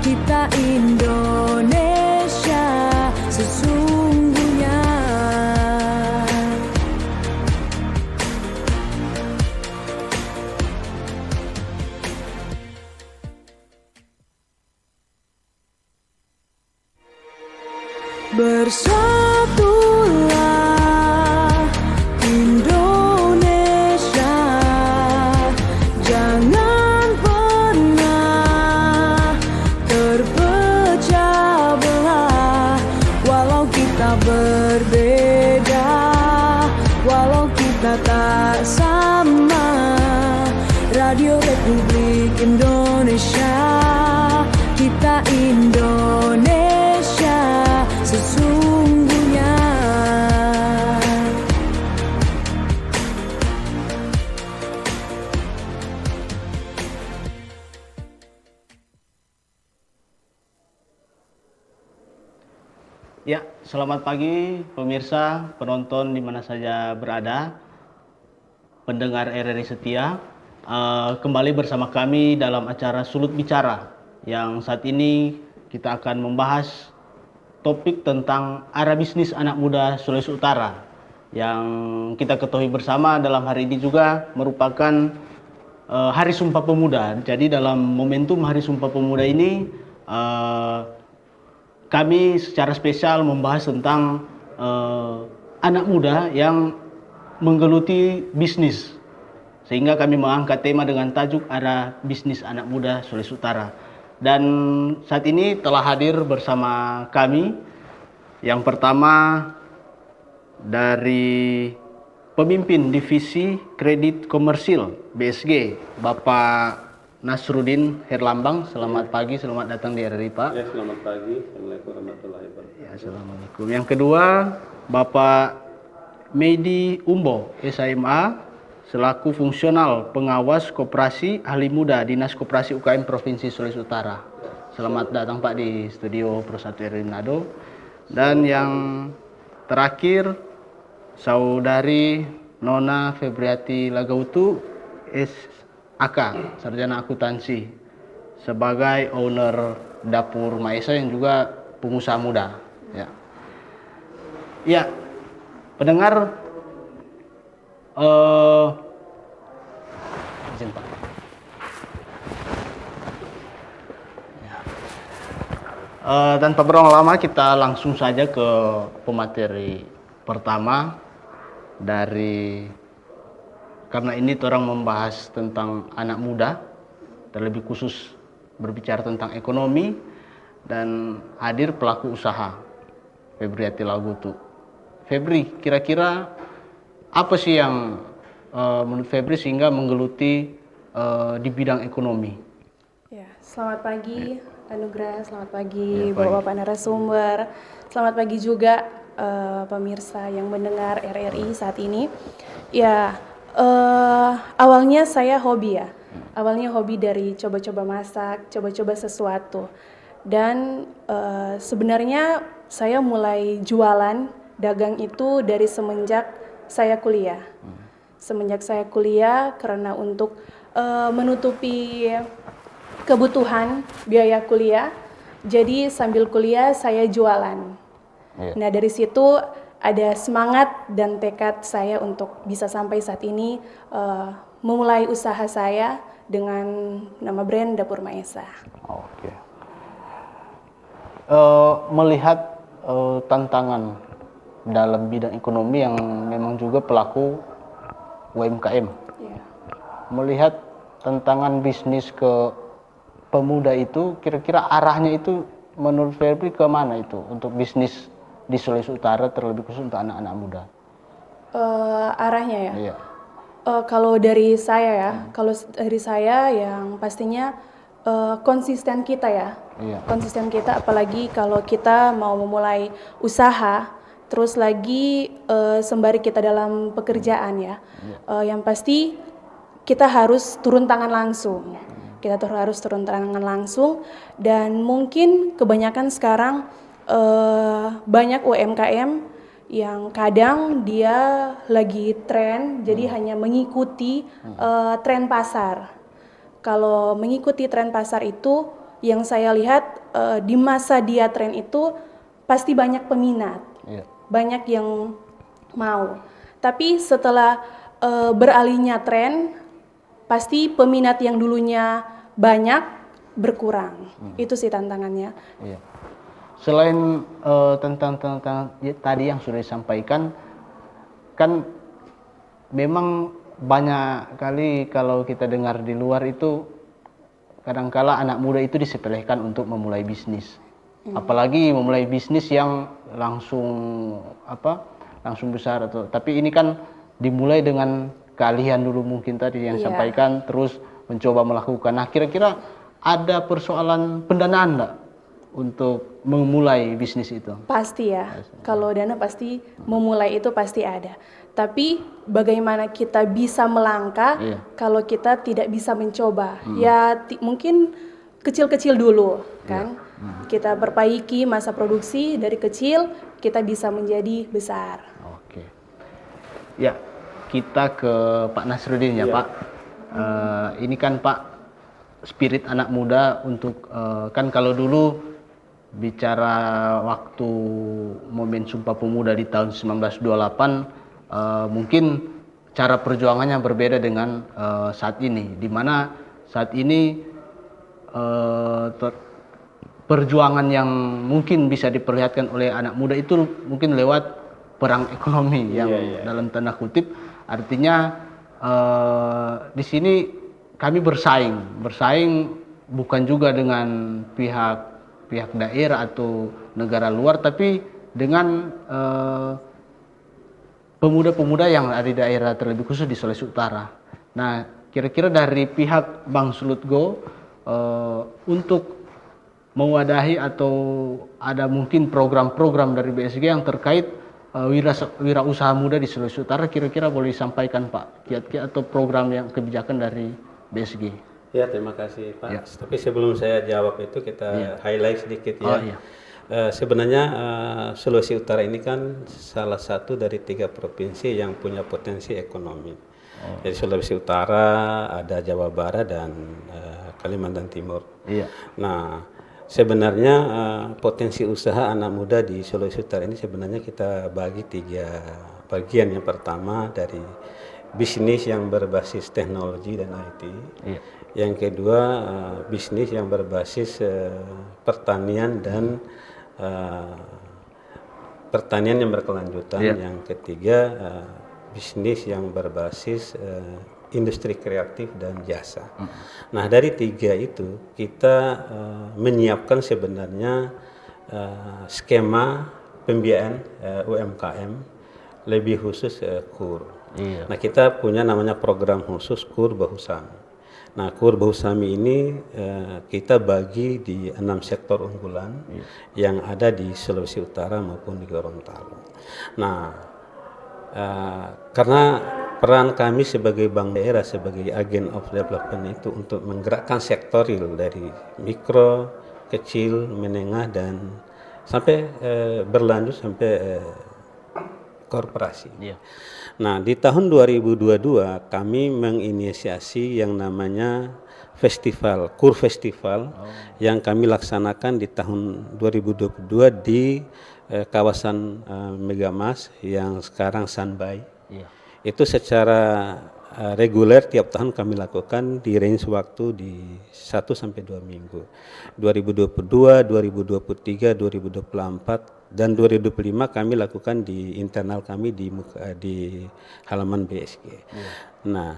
kita Indonesia sesungguhnya. Bersatulah Indonesia, jangan pernah terpecah belah. Walau kita berbeda, walau kita tak sama, Radio Republik Indonesia, kita Indonesia sesungguhnya. Ya, selamat pagi pemirsa, penonton di mana saja berada, pendengar RRI setia. Kembali bersama kami dalam acara Sulut Bicara, yang saat ini kita akan membahas topik tentang arah bisnis anak muda Sulawesi Utara, yang kita ketahui bersama dalam hari ini juga merupakan Hari Sumpah Pemuda. Jadi dalam momentum Hari Sumpah Pemuda ini kami secara spesial membahas tentang anak muda yang menggeluti bisnis, sehingga kami mengangkat tema dengan tajuk arah bisnis anak muda Sulawesi Utara. Dan saat ini telah hadir bersama kami yang pertama dari pemimpin divisi kredit komersil BSG, Bapak Nasruddin Herlambang. Selamat pagi, selamat datang di RRI, Pak. Ya, selamat pagi. Assalamualaikum warahmatullahi wabarakatuh. Ya, assalamualaikum. Yang kedua, Bapak Medi Umbo, SIMA, selaku fungsional pengawas koperasi ahli muda Dinas Koperasi UKM Provinsi Sulawesi Utara. Selamat datang Pak di studio Pro 1 RRI Manado. Dan yang terakhir, Saudari Nona Febriati Lagautu, SAK, Sarjana Akuntansi, sebagai owner Dapur Maesa yang juga pengusaha muda. Ya, ya, pendengar, izin Pak. Ya. Tanpa berlama lama, kita langsung saja ke pemateri pertama karena ini orang membahas tentang anak muda, terlebih khusus berbicara tentang ekonomi, dan hadir pelaku usaha Febriati Lagutu. Febri, kira-kira apa sih yang menurut Febri sehingga menggeluti di bidang ekonomi? Ya, selamat pagi Anugrah, selamat pagi Bapak-Bapak narasumber, selamat pagi juga pemirsa yang mendengar RRI saat ini. Ya, awalnya saya hobi ya, awalnya hobi dari coba-coba masak, coba-coba sesuatu. Dan sebenarnya saya mulai jualan dagang itu dari semenjak saya kuliah. Semenjak saya kuliah, karena untuk menutupi kebutuhan biaya kuliah, jadi sambil kuliah saya jualan. Nah, dari situ ada semangat dan tekad saya untuk bisa sampai saat ini memulai usaha saya dengan nama brand Dapur Maesa. Oke. Melihat tantangan dalam bidang ekonomi yang memang juga pelaku UMKM. Yeah. Melihat tantangan bisnis ke pemuda itu, kira-kira arahnya itu menurut Febri ke mana itu untuk bisnis di Sulawesi Utara, terlebih khusus untuk anak-anak muda? Arahnya ya? Iya. Kalau dari saya ya, yang pastinya konsisten kita ya. Iya. Konsisten kita, apalagi kalau kita mau memulai usaha, terus lagi sembari kita dalam pekerjaan ya. Yang pasti kita harus turun tangan langsung. Kita harus turun tangan langsung, dan mungkin kebanyakan sekarang banyak UMKM yang kadang dia lagi tren, jadi hanya mengikuti tren pasar. kalau mengikuti tren pasar itu, yang saya lihat di masa dia tren itu pasti banyak peminat, banyak yang mau. Tapi setelah beralihnya tren, pasti peminat yang dulunya banyak berkurang. Itu sih tantangannya. Iya. Selain tentang tadi yang sudah disampaikan, kan memang banyak kali kalau kita dengar di luar itu kadangkala anak muda itu disepelekan untuk memulai bisnis. Apalagi memulai bisnis yang langsung besar tapi ini kan dimulai dengan keahlian dulu mungkin tadi yang sampaikan, terus mencoba melakukan. Nah, kira-kira ada persoalan pendanaan enggak untuk memulai bisnis itu? Pasti ya, kalau dana pasti memulai itu pasti ada. Tapi bagaimana kita bisa melangkah kalau kita tidak bisa mencoba? Ya mungkin kecil-kecil dulu kan. Kita perbaiki masa produksi dari kecil, kita bisa menjadi besar. Oke. Ya, kita ke Pak Nasruddin ya Pak. Ini kan Pak spirit anak muda untuk kan kalau dulu bicara waktu momen Sumpah Pemuda di tahun 1928 mungkin cara perjuangannya berbeda dengan saat ini, di mana saat ini perjuangan yang mungkin bisa diperlihatkan oleh anak muda itu mungkin lewat perang ekonomi yang dalam tanda kutip, artinya di sini kami bersaing bukan juga dengan pihak daerah atau negara luar, tapi dengan pemuda-pemuda yang ada di daerah, terlebih khusus di Sulawesi Utara. Nah, kira-kira dari pihak Bang Sulutgo untuk mewadahi atau ada mungkin program-program dari BSG yang terkait wirausaha muda di Sulawesi Utara, kira-kira boleh disampaikan Pak, kiat-kiat atau program yang kebijakan dari BSG? Ya, terima kasih Pak. Tapi sebelum saya jawab itu kita highlight sedikit ya. Sebenarnya Sulawesi Utara ini kan salah satu dari 3 provinsi yang punya potensi ekonomi. Jadi Sulawesi Utara, ada Jawa Barat dan Kalimantan Timur. Nah, sebenarnya potensi usaha anak muda di Sulawesi Utara ini sebenarnya kita bagi 3 bagian. Yang pertama dari bisnis yang berbasis teknologi dan IT. Yang kedua bisnis yang berbasis pertanian dan pertanian yang berkelanjutan. Yang ketiga bisnis yang berbasis industri kreatif dan jasa. Nah, dari 3 itu kita menyiapkan sebenarnya skema pembiayaan UMKM, lebih khusus KUR. Nah, kita punya namanya program khusus KUR Bahusami. Nah, KUR Bahusami ini kita bagi di 6 sektor unggulan yang ada di Sulawesi Utara maupun di Gorontalo. Nah, karena peran kami sebagai bank daerah, sebagai agent of development itu untuk menggerakkan sektor real dari mikro, kecil, menengah dan sampai berlanjut sampai korporasi. Nah, di tahun 2022 kami menginisiasi yang namanya festival, KUR Festival yang kami laksanakan di tahun 2022 di kawasan Megamas yang sekarang Sunby. Itu secara reguler tiap tahun kami lakukan di range waktu di 1 sampai 2 minggu. 2022, 2023, 2024 dan 2025 kami lakukan di internal kami di halaman BSG. Nah,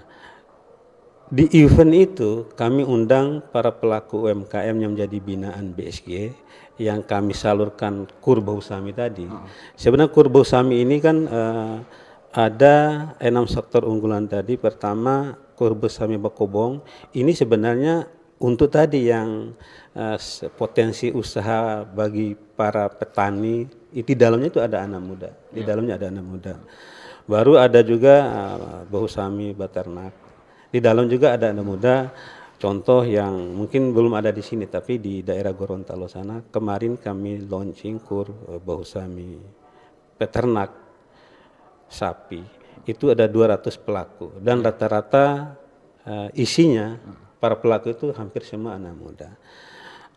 di event itu kami undang para pelaku UMKM yang menjadi binaan BSG yang kami salurkan KUR Bahusami tadi. Sebenarnya KUR Bahusami ini kan ada 6 sektor unggulan tadi. Pertama KUR Bahusami Bakobong, ini sebenarnya untuk tadi yang potensi usaha bagi para petani, di dalamnya itu ada anak muda, di dalamnya ada anak muda. Baru ada juga Bahusami Baternak, di dalam juga ada anak muda. Contoh yang mungkin belum ada di sini, tapi di daerah Gorontalo sana kemarin kami launching KUR Bahusami Peternak sapi. Itu ada 200 pelaku dan rata-rata isinya para pelaku itu hampir semua anak muda.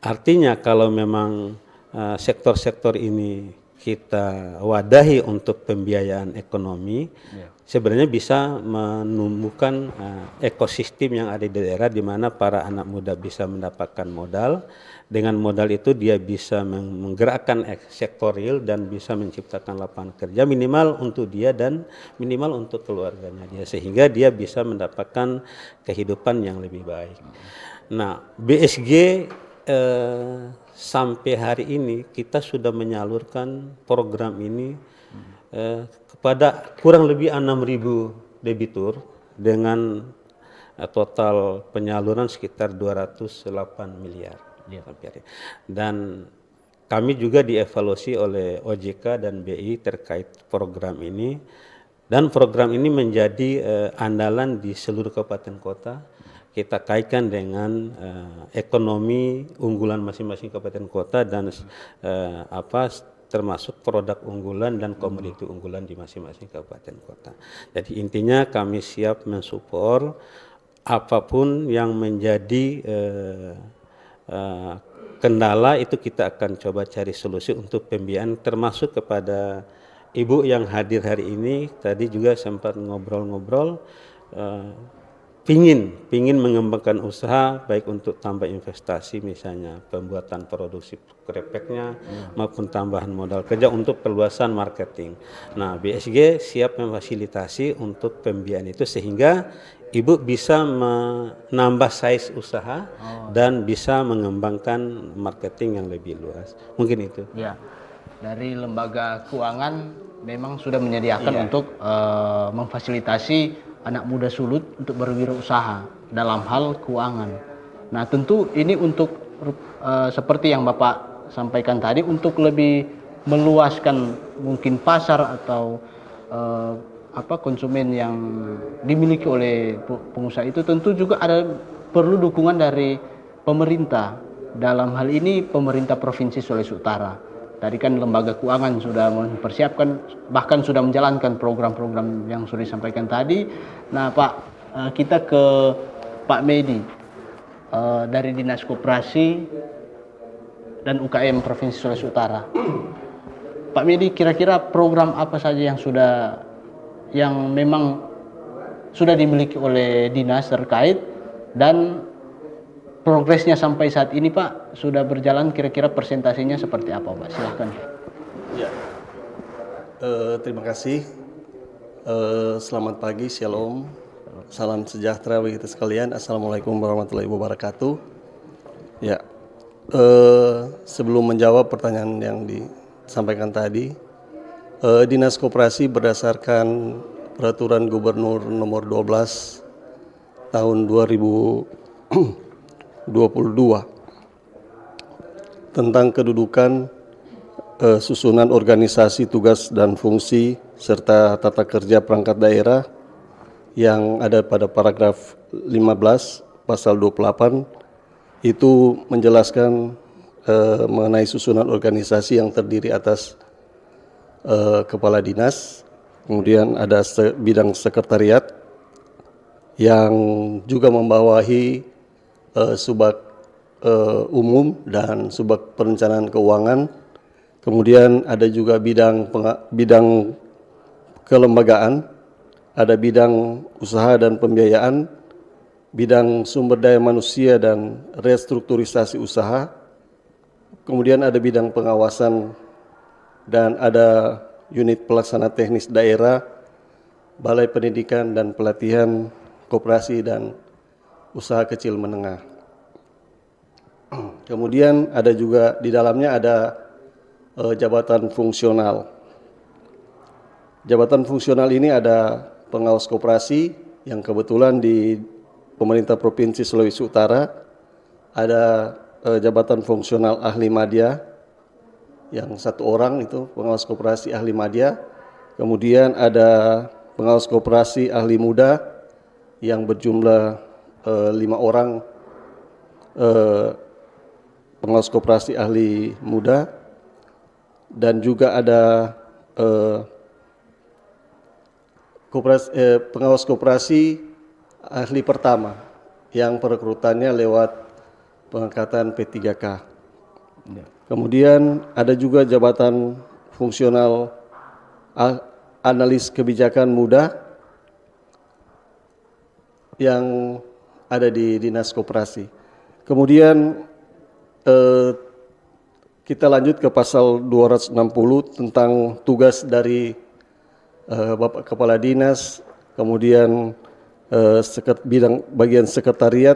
Artinya kalau memang sektor-sektor ini kita wadahi untuk pembiayaan ekonomi, sebenarnya bisa menumbuhkan ekosistem yang ada di daerah di mana para anak muda bisa mendapatkan modal. Dengan modal itu dia bisa menggerakkan sektor real dan bisa menciptakan lapangan kerja minimal untuk dia dan minimal untuk keluarganya dia, sehingga dia bisa mendapatkan kehidupan yang lebih baik. Nah, BSG sampai hari ini kita sudah menyalurkan program ini kepada kurang lebih 6.000 debitur dengan total penyaluran sekitar 208 miliar. Dan kami juga dievaluasi oleh OJK dan BI terkait program ini, dan program ini menjadi andalan di seluruh kabupaten kota. Kita kaitkan dengan ekonomi unggulan masing-masing kabupaten kota dan termasuk produk unggulan dan komoditi unggulan di masing-masing kabupaten kota. Jadi intinya kami siap mensupport apapun yang menjadi kendala, itu kita akan coba cari solusi untuk pembiayaan, termasuk kepada ibu yang hadir hari ini. Tadi juga sempat ngobrol-ngobrol, pingin mengembangkan usaha baik untuk tambah investasi, misalnya pembuatan produksi krepeknya maupun tambahan modal kerja untuk perluasan marketing. Nah, BSG siap memfasilitasi untuk pembiayaan itu sehingga ibu bisa menambah size usaha dan bisa mengembangkan marketing yang lebih luas. Mungkin itu. Ya, dari lembaga keuangan memang sudah menyediakan untuk memfasilitasi anak muda Sulut untuk berwirausaha dalam hal keuangan. Nah, tentu ini untuk seperti yang Bapak sampaikan tadi, untuk lebih meluaskan mungkin pasar atau konsumen yang dimiliki oleh pengusaha itu, tentu juga perlu dukungan dari pemerintah. Dalam hal ini pemerintah Provinsi Sulawesi Utara. Tadi kan lembaga keuangan sudah mempersiapkan, bahkan sudah menjalankan program-program yang sudah disampaikan tadi. Nah, Pak, kita ke Pak Medi dari Dinas Koperasi dan UKM Provinsi Sulawesi Utara. Pak Medi, kira-kira program apa saja yang memang sudah dimiliki oleh dinas terkait dan progresnya sampai saat ini, Pak, sudah berjalan, kira-kira persentasenya seperti apa, Pak? Silahkan. Ya, terima kasih. Selamat pagi, shalom, salam sejahtera bagi kita sekalian. Assalamualaikum warahmatullahi wabarakatuh. Ya, sebelum menjawab pertanyaan yang disampaikan tadi, Dinas Koperasi berdasarkan Peraturan Gubernur Nomor 12 Tahun 2022 tentang kedudukan, susunan organisasi, tugas dan fungsi serta tata kerja perangkat daerah yang ada pada paragraf 15 pasal 28 itu menjelaskan mengenai susunan organisasi yang terdiri atas kepala dinas, kemudian ada bidang sekretariat yang juga membawahi subak umum dan subak perencanaan keuangan. Kemudian ada juga bidang kelembagaan, ada bidang usaha dan pembiayaan, bidang sumber daya manusia dan restrukturisasi usaha, kemudian ada bidang pengawasan, dan ada unit pelaksana teknis daerah, balai pendidikan dan pelatihan koperasi dan usaha kecil menengah. Kemudian ada juga di dalamnya ada jabatan fungsional. Jabatan fungsional ini ada pengawas koperasi yang kebetulan di pemerintah Provinsi Sulawesi Utara, ada jabatan fungsional ahli madya yang 1 orang itu pengawas koperasi ahli madya. Kemudian ada pengawas koperasi ahli muda yang berjumlah 5 orang pengawas koperasi ahli muda, dan juga ada pengawas koperasi ahli pertama. yang perekrutannya lewat pengangkatan P3K. Kemudian ada juga jabatan fungsional analis kebijakan muda yang ada di Dinas Koperasi. Kemudian kita lanjut ke pasal 260 tentang tugas dari Bapak Kepala Dinas, kemudian bidang bagian sekretariat,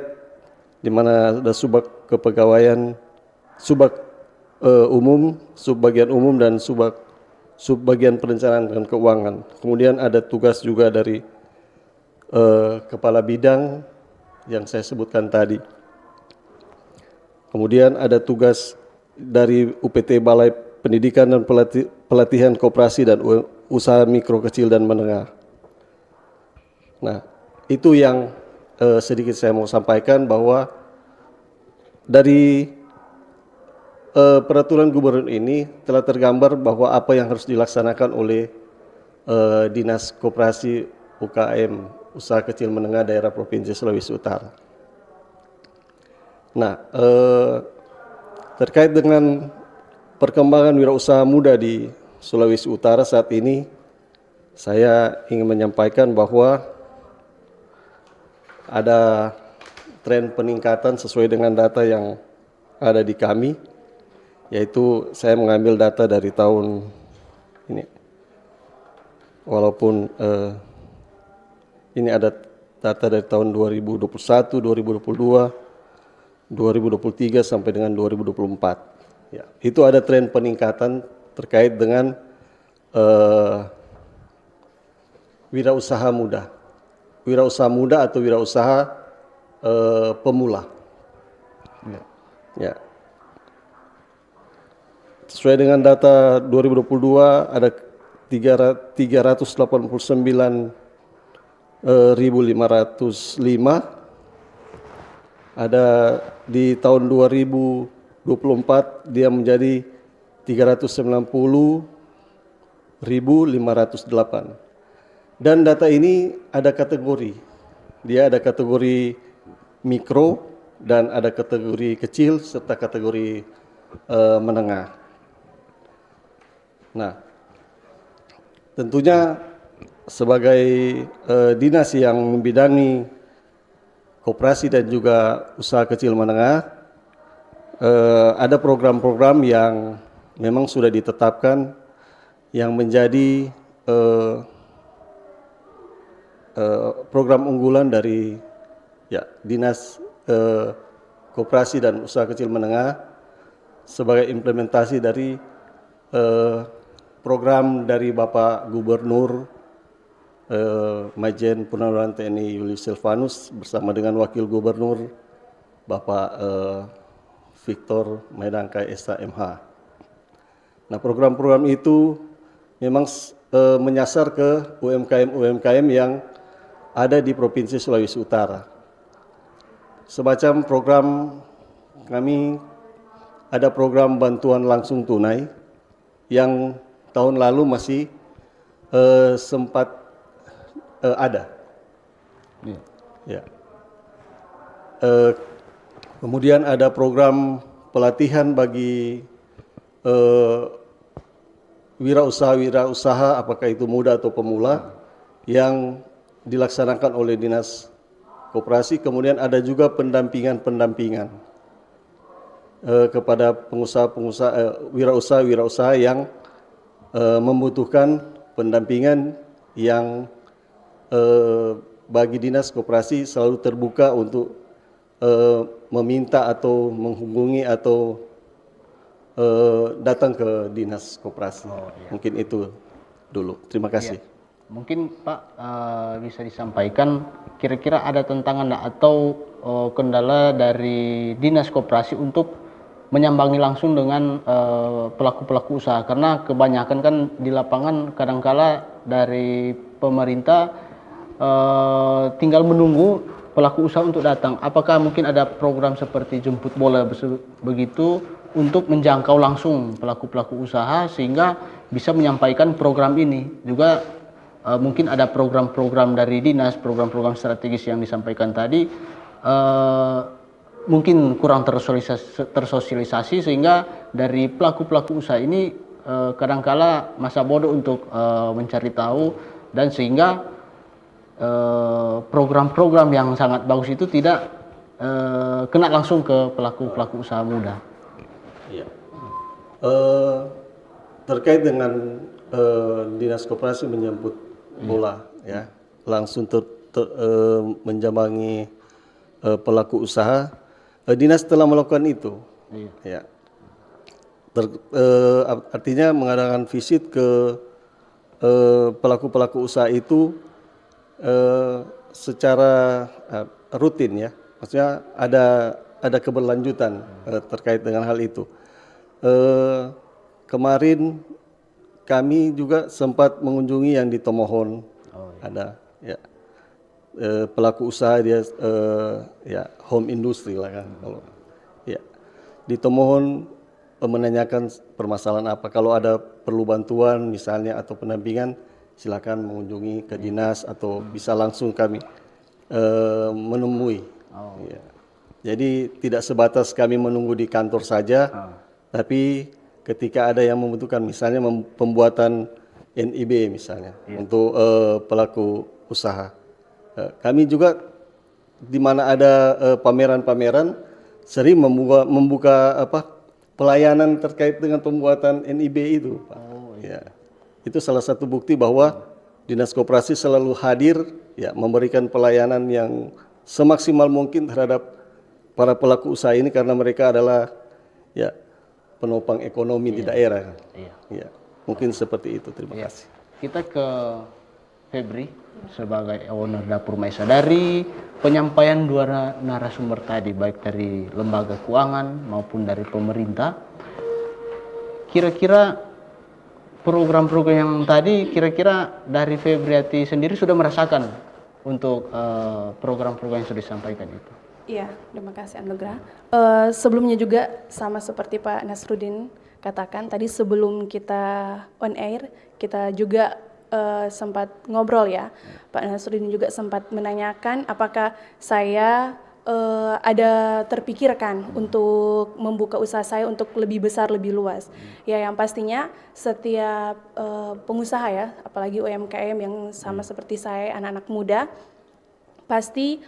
di mana ada subbag kepegawaian, subbag umum, subbagian umum, dan subbagian perencanaan dan keuangan. Kemudian ada tugas juga dari kepala bidang yang saya sebutkan tadi. Kemudian ada tugas dari UPT Balai Pendidikan dan Pelatihan Koperasi dan Usaha Mikro Kecil dan Menengah. Nah, itu yang sedikit saya mau sampaikan, bahwa dari peraturan gubernur ini telah tergambar bahwa apa yang harus dilaksanakan oleh Dinas Koperasi UKM, Usaha Kecil Menengah Daerah Provinsi Sulawesi Utara. Nah, terkait dengan perkembangan wirausaha muda di Sulawesi Utara saat ini, saya ingin menyampaikan bahwa ada tren peningkatan sesuai dengan data yang ada di kami, yaitu saya mengambil data dari tahun ini, walaupun ini ada data dari tahun 2021, 2022, 2023 sampai dengan 2024. Ya, itu ada tren peningkatan terkait dengan wirausaha muda. Wirausaha muda atau wirausaha pemula. Ya. Sesuai dengan data 2022 ada 389.505. Ada di tahun 2024 dia menjadi 390.508. Dan data ini ada kategori. Dia ada kategori mikro dan ada kategori kecil serta kategori menengah. Nah, tentunya sebagai dinas yang membidangi koperasi dan juga usaha kecil menengah, ada program-program yang memang sudah ditetapkan yang menjadi program unggulan dari Dinas Koperasi dan Usaha Kecil Menengah sebagai implementasi dari program dari Bapak Gubernur Majen Purnawirawan TNI Julius Silvanus bersama dengan Wakil Gubernur Bapak Victor Maidangkai SHMH. Nah, program-program itu memang menyasar ke UMKM-UMKM yang ada di Provinsi Sulawesi Utara. Semacam program kami ada program bantuan langsung tunai yang tahun lalu masih sempat ada. Ya. Kemudian ada program pelatihan bagi wirausaha, apakah itu muda atau pemula, yang dilaksanakan oleh Dinas Koperasi. Kemudian ada juga pendampingan kepada pengusaha-pengusaha, wirausaha yang membutuhkan pendampingan yang bagi Dinas Koperasi selalu terbuka untuk meminta atau menghubungi atau datang ke Dinas Koperasi. Mungkin itu dulu. Terima kasih. Mungkin Pak bisa disampaikan kira-kira ada tantangan atau kendala dari Dinas Koperasi untuk menyambangi langsung dengan pelaku-pelaku usaha, karena kebanyakan kan di lapangan kadangkala dari pemerintah tinggal menunggu pelaku usaha untuk datang. Apakah mungkin ada program seperti jemput bola begitu untuk menjangkau langsung pelaku-pelaku usaha sehingga bisa menyampaikan program ini? Juga mungkin ada program-program dari dinas, program-program strategis yang disampaikan tadi, mungkin kurang tersosialisasi sehingga dari pelaku-pelaku usaha ini kadangkala masa bodoh untuk mencari tahu, dan sehingga program-program yang sangat bagus itu tidak kena langsung ke pelaku-pelaku usaha muda. Iya. Terkait dengan Dinas Koperasi menyambut bola, ya, langsung menjambangi pelaku usaha, dinas telah melakukan itu. Iya. Ya. Artinya mengadakan visit ke pelaku-pelaku usaha itu secara rutin, ya. Maksudnya ada keberlanjutan terkait dengan hal itu. Kemarin kami juga sempat mengunjungi yang di Tomohon. Ada, ya, pelaku usaha dia ya home industry lah kan, kalau ya di Tomohon menanyakan permasalahan apa, kalau ada perlu bantuan misalnya atau pendampingan, silakan mengunjungi ke dinas atau bisa langsung kami menemui. Ya. Jadi tidak sebatas kami menunggu di kantor saja, tapi ketika ada yang membutuhkan, misalnya pembuatan NIB misalnya untuk pelaku usaha, kami juga di mana ada pameran-pameran sering membuka pelayanan terkait dengan pembuatan NIB itu, Pak. Ya. Itu salah satu bukti bahwa Dinas Koperasi selalu hadir, ya, memberikan pelayanan yang semaksimal mungkin terhadap para pelaku usaha ini, karena mereka adalah, ya, penopang ekonomi di daerah. Ya. Mungkin seperti itu. Terima kasih. Kita ke Febri sebagai owner Dapur Maesa. Dari penyampaian dua narasumber tadi, baik dari lembaga keuangan maupun dari pemerintah, kira-kira program-program yang tadi, kira-kira dari Febriati sendiri sudah merasakan untuk program-program yang sudah disampaikan itu? Iya, terima kasih Anugrah. Sebelumnya juga sama seperti Pak Nasruddin katakan tadi, sebelum kita on air, kita juga sempat ngobrol, ya. Pak Nasruddin juga sempat menanyakan apakah saya ada terpikirkan untuk membuka usaha saya untuk lebih besar, lebih luas. Ya, yang pastinya setiap pengusaha, ya, apalagi UMKM yang sama seperti saya, anak-anak muda, pasti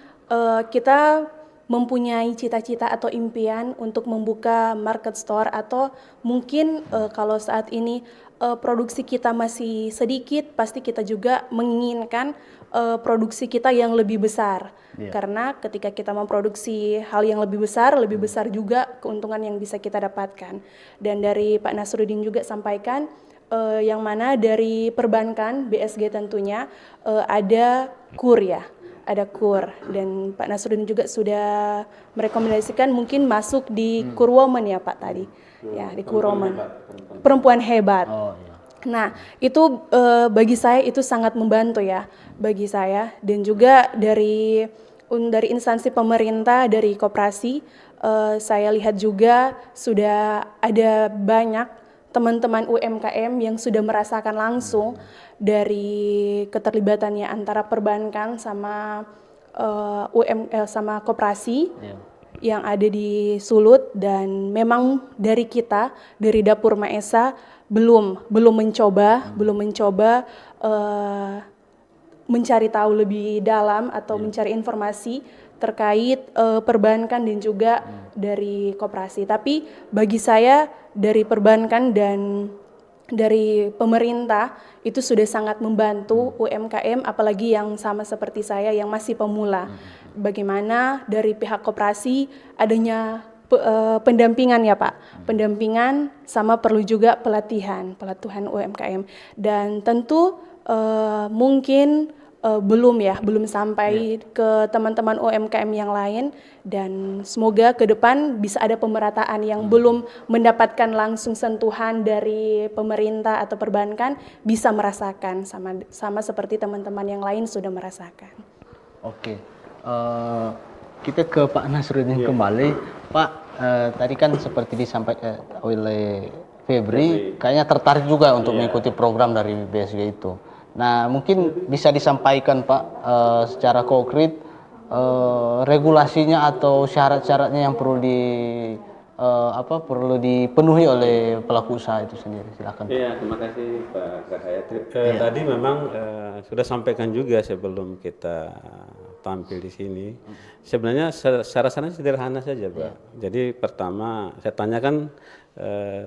kita mempunyai cita-cita atau impian untuk membuka market store, atau mungkin kalau saat ini produksi kita masih sedikit, pasti kita juga menginginkan produksi kita yang lebih besar. Karena ketika kita memproduksi hal yang lebih besar juga keuntungan yang bisa kita dapatkan. Dan dari Pak Nasruddin juga sampaikan, yang mana dari perbankan, BSG tentunya, ada KUR, ya. Ada KUR, dan Pak Nasruddin juga sudah merekomendasikan mungkin masuk di KUR Women, ya Pak, tadi. Ya, di KUR Women. Perempuan hebat. Nah, itu bagi saya itu sangat membantu, ya, bagi saya. Dan juga dari instansi pemerintah, dari koperasi, saya lihat juga sudah ada banyak teman-teman UMKM yang sudah merasakan langsung dari keterlibatannya antara perbankan sama sama koperasi yang ada di Sulut. Dan memang dari kita, dari Dapur Maesa belum mencoba mencari tahu lebih dalam atau mencari informasi terkait perbankan dan juga dari koperasi. Tapi bagi saya dari perbankan dan dari pemerintah itu sudah sangat membantu UMKM, apalagi yang sama seperti saya yang masih pemula. Bagaimana dari pihak koperasi adanya pendampingan, ya Pak, pendampingan, sama perlu juga pelatihan UMKM. Dan tentu mungkin belum sampai ke teman-teman UMKM yang lain, dan semoga ke depan bisa ada pemerataan yang belum mendapatkan langsung sentuhan dari pemerintah atau perbankan bisa merasakan sama seperti teman-teman yang lain sudah merasakan. Oke, kita ke Pak Nasruddin kembali. Pak, tadi kan seperti disampaikan oleh Febri, kayaknya tertarik juga untuk mengikuti program dari BSG itu. Nah, mungkin bisa disampaikan Pak secara konkret regulasinya atau syarat-syaratnya yang perlu dipenuhi oleh pelaku usaha itu sendiri? Silakan. Iya, terima kasih Pak Rahayat. Tadi memang sudah sampaikan juga sebelum kita tampil di sini. Sebenarnya syarat-syaratnya sederhana saja, Pak. Jadi pertama saya tanyakan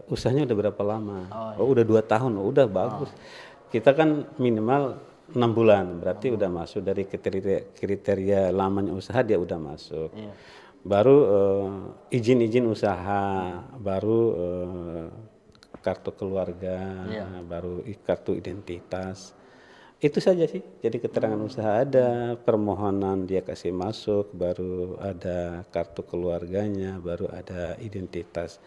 usahanya udah berapa lama? Oh, udah 2 tahun. Oh, udah bagus. Kita kan minimal 6 bulan, berarti udah masuk dari kriteria lamanya usaha, dia udah masuk. Baru izin-izin usaha, baru kartu keluarga, baru kartu identitas. Itu saja sih. Jadi keterangan usaha ada, permohonan dia kasih masuk, baru ada kartu keluarganya, baru ada identitas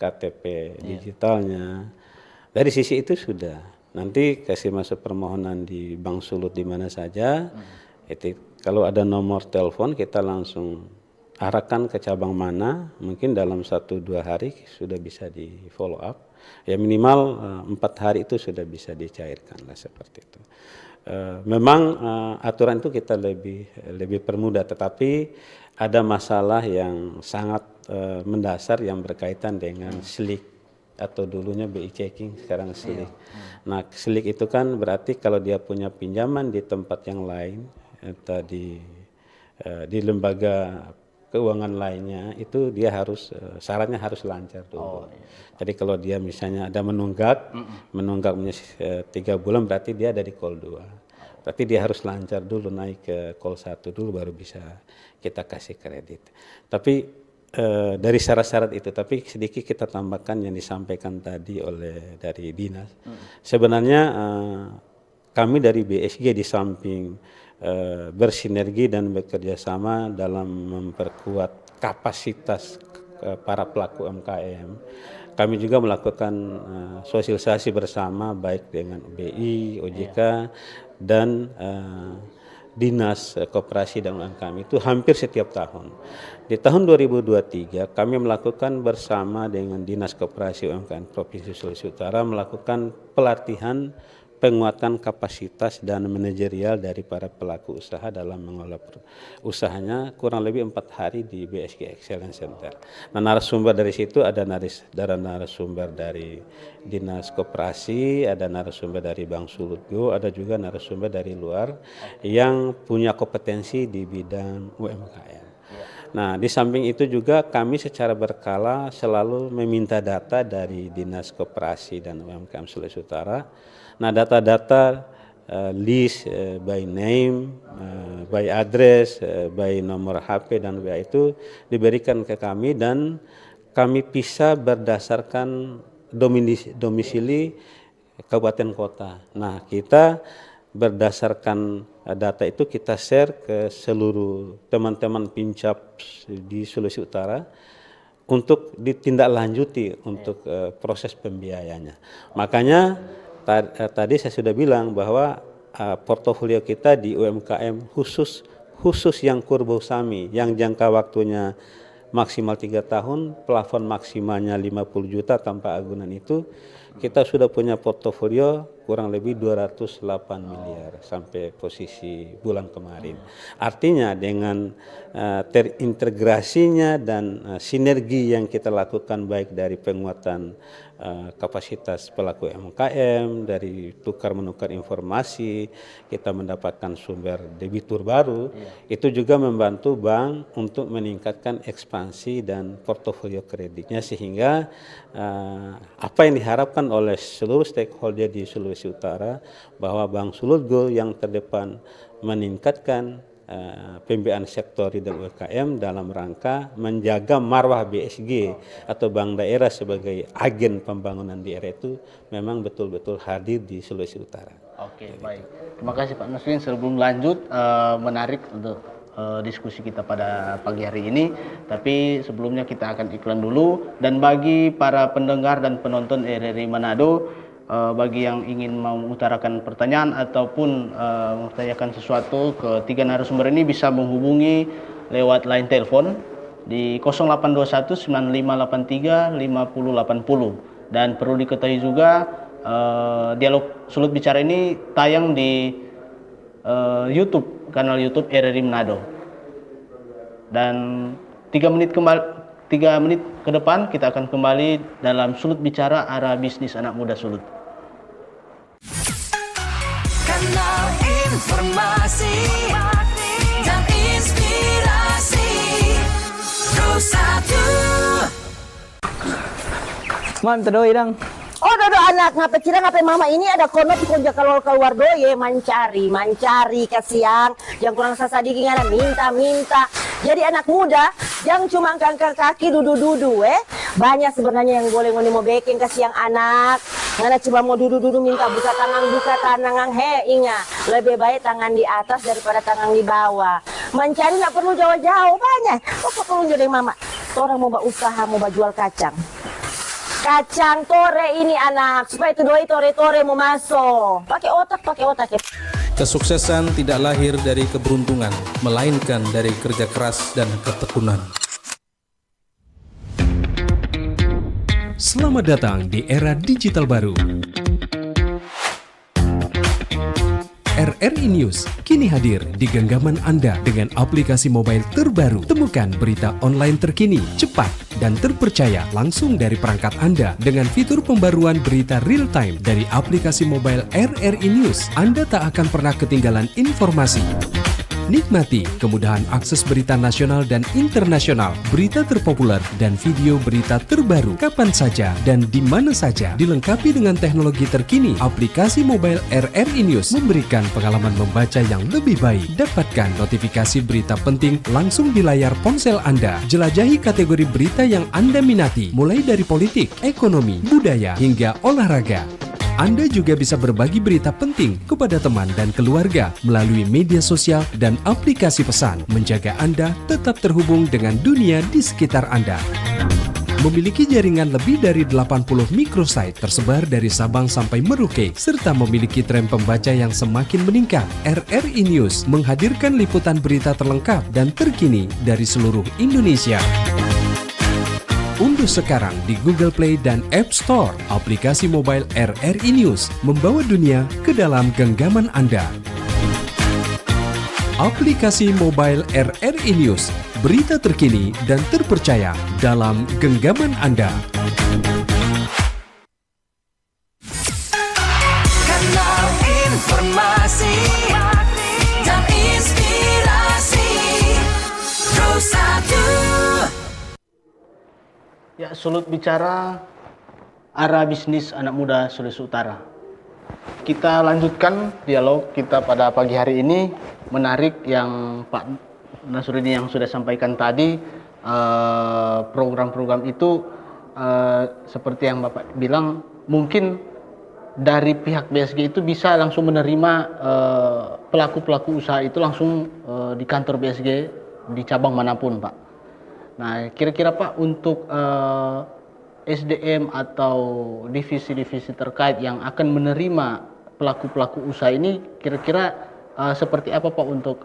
KTP digitalnya. Dari sisi itu sudah. Nanti kasih masuk permohonan di Bank Sulut di mana saja. Itu kalau ada nomor telepon kita langsung arahkan ke cabang mana, mungkin dalam 1-2 hari sudah bisa di follow up. Ya minimal 4 hari itu sudah bisa dicairkan lah seperti itu. Memang aturan itu kita lebih permudah, tetapi ada masalah yang sangat mendasar yang berkaitan dengan slik atau dulunya BI checking, sekarang slik. Nah slik itu kan berarti kalau dia punya pinjaman di tempat yang lain, entah di lembaga keuangan lainnya, itu dia harus syaratnya harus lancar dulu. Jadi kalau dia misalnya ada menunggaknya 3 bulan, berarti dia ada di call 2. Tapi dia harus lancar dulu, naik ke call 1 dulu baru bisa kita kasih kredit. Tapi dari syarat-syarat itu, tapi sedikit kita tambahkan yang disampaikan tadi dari dinas. Sebenarnya kami dari BSG di samping bersinergi dan bekerja sama dalam memperkuat kapasitas para pelaku UMKM. Kami juga melakukan sosialisasi bersama baik dengan BI, OJK, dan Dinas Koperasi dan UMKM itu hampir setiap tahun. Di tahun 2023 kami melakukan bersama dengan Dinas Koperasi UMKM Provinsi Sulawesi Utara melakukan pelatihan penguatan kapasitas dan manajerial dari para pelaku usaha dalam mengelola usahanya kurang lebih 4 hari di BSG Excellence Center. Nah, narasumber dari situ ada narasumber dari Dinas Koperasi, ada narasumber dari Bank Sulut Go, ada juga narasumber dari luar yang punya kompetensi di bidang UMKM. Nah, di samping itu juga kami secara berkala selalu meminta data dari Dinas Koperasi dan UMKM Sulawesi Utara. Nah, data-data list by name, by address, by nomor HP dan WA itu diberikan ke kami dan kami bisa berdasarkan domisili kabupaten kota. Nah, kita berdasarkan data itu kita share ke seluruh teman-teman pincap di Sulawesi Utara untuk ditindaklanjuti untuk proses pembiayanya. Makanya tadi saya sudah bilang bahwa portofolio kita di UMKM khusus yang Kurbo Sami yang jangka waktunya maksimal 3 tahun, plafon maksimalnya 50 juta tanpa agunan itu, kita sudah punya portofolio kurang lebih 208 miliar sampai posisi bulan kemarin. Artinya dengan terintegrasinya dan sinergi yang kita lakukan baik dari penguatan kapasitas pelaku UMKM, dari tukar-menukar informasi, kita mendapatkan sumber debitur baru, itu juga membantu bank untuk meningkatkan ekspansi dan portofolio kreditnya sehingga apa yang diharapkan oleh seluruh stakeholder di Sulawesi Utara bahwa Bank Sulut Go yang terdepan meningkatkan pembiayaan sektori dan UMKM dalam rangka menjaga marwah BSG atau Bank Daerah sebagai agen pembangunan daerah itu memang betul-betul hadir di Sulawesi Utara. Oke, baik. Terima kasih Pak Nuswin. Sebelum lanjut, menarik untuk diskusi kita pada pagi hari ini. Tapi sebelumnya kita akan iklan dulu. Dan bagi para pendengar dan penonton RRI Manado, bagi yang ingin mau mengutarakan pertanyaan ataupun menanyakan sesuatu ke 3 narasumber ini bisa menghubungi lewat line telepon di 0821 9583 5080. Dan perlu diketahui juga dialog Sulut Bicara ini tayang di YouTube, kanal YouTube RRI Manado. Dan 3 menit ke depan kita akan kembali dalam Sulut Bicara Arah Bisnis Anak Muda Sulut. Kanal informasi dan inspirasi Terus 1. Man, terdoi dong. Oh, dodo anak ngapa kira ngapa mama ini ada kono konja keluar doye mancari kasiang yang kurang sasadiki ngana minta. Jadi anak muda yang cuma angkat kaki dudu banyak sebenarnya yang boleh ngoni mau baking kasiang anak ngana cuma mau dudu minta buka tangan ingat lebih baik tangan di atas daripada tangan di bawah. Mencari nggak perlu jauh-jauh banyak. Apa perlu jadi mama? Orang mau usaha mau jual kacang tore ini anak supaya itu doi tore mau masuk pakai otak ya. Kesuksesan tidak lahir dari keberuntungan, melainkan dari kerja keras dan ketekunan. Selamat datang di era digital baru. RRI News kini hadir di genggaman Anda dengan aplikasi mobile terbaru. Temukan berita online terkini, cepat, dan terpercaya langsung dari perangkat Anda dengan fitur pembaruan berita real time dari aplikasi mobile RRI News. Anda tak akan pernah ketinggalan informasi. Nikmati kemudahan akses berita nasional dan internasional, berita terpopuler, dan video berita terbaru kapan saja dan di mana saja. Dilengkapi dengan teknologi terkini, aplikasi mobile RRI News memberikan pengalaman membaca yang lebih baik. Dapatkan notifikasi berita penting langsung di layar ponsel Anda. Jelajahi kategori berita yang Anda minati, mulai dari politik, ekonomi, budaya, hingga olahraga. Anda juga bisa berbagi berita penting kepada teman dan keluarga melalui media sosial dan aplikasi pesan, menjaga Anda tetap terhubung dengan dunia di sekitar Anda. Memiliki jaringan lebih dari 80 microsite tersebar dari Sabang sampai Merauke, serta memiliki tren pembaca yang semakin meningkat. RRI News menghadirkan liputan berita terlengkap dan terkini dari seluruh Indonesia. Unduh sekarang di Google Play dan App Store aplikasi mobile RRI News, membawa dunia ke dalam genggaman Anda. Aplikasi mobile RRI News, berita terkini dan terpercaya dalam genggaman Anda. Kanal informasi dan inspirasi Terus 1. Ya, Sulut Bicara Arah Bisnis Anak Muda Sulawesi Utara. Kita lanjutkan dialog kita pada pagi hari ini. Menarik yang Pak Nasruddin yang sudah sampaikan tadi, program-program itu seperti yang Bapak bilang, mungkin dari pihak BSG itu bisa langsung menerima pelaku-pelaku usaha itu langsung di kantor BSG di cabang manapun, Pak. Nah, kira-kira Pak untuk SDM atau divisi-divisi terkait yang akan menerima pelaku-pelaku usaha ini, kira-kira seperti apa Pak untuk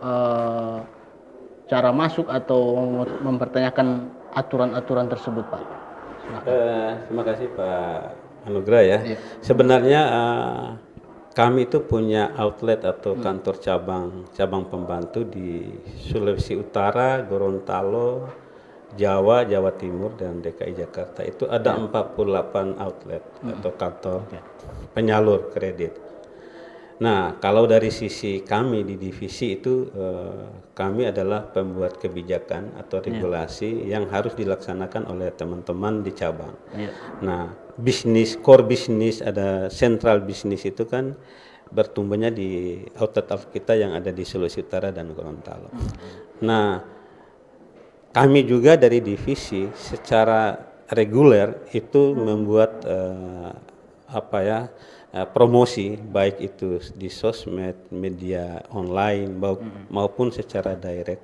cara masuk atau mempertanyakan aturan-aturan tersebut, Pak? Terima kasih Pak Anugrah ya. Iya. Sebenarnya kami itu punya outlet atau kantor cabang pembantu di Sulawesi Utara, Gorontalo, Jawa Timur, dan DKI Jakarta. Itu ada 48 outlet atau kantor penyalur kredit. Nah, kalau dari sisi kami di divisi itu, kami adalah pembuat kebijakan atau regulasi yang harus dilaksanakan oleh teman-teman di cabang. Nah, core bisnis, ada central bisnis itu kan bertumbuhnya di outlet kita yang ada di Sulawesi Utara dan Gorontalo. Nah, kami juga dari divisi secara reguler itu membuat promosi, baik itu di sosmed, media online maupun secara direct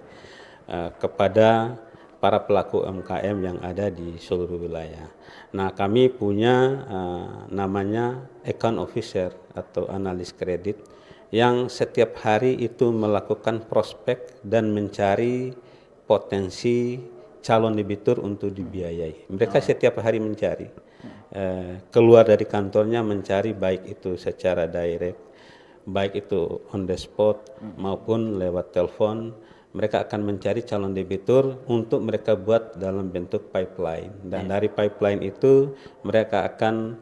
kepada para pelaku UMKM yang ada di seluruh wilayah. Nah, kami punya namanya account officer atau analis kredit yang setiap hari itu melakukan prospek dan mencari potensi calon debitur untuk dibiayai. Mereka setiap hari mencari, keluar dari kantornya mencari, baik itu secara direct, baik itu on the spot maupun lewat telepon, mereka akan mencari calon debitur untuk mereka buat dalam bentuk pipeline, dan dari pipeline itu mereka akan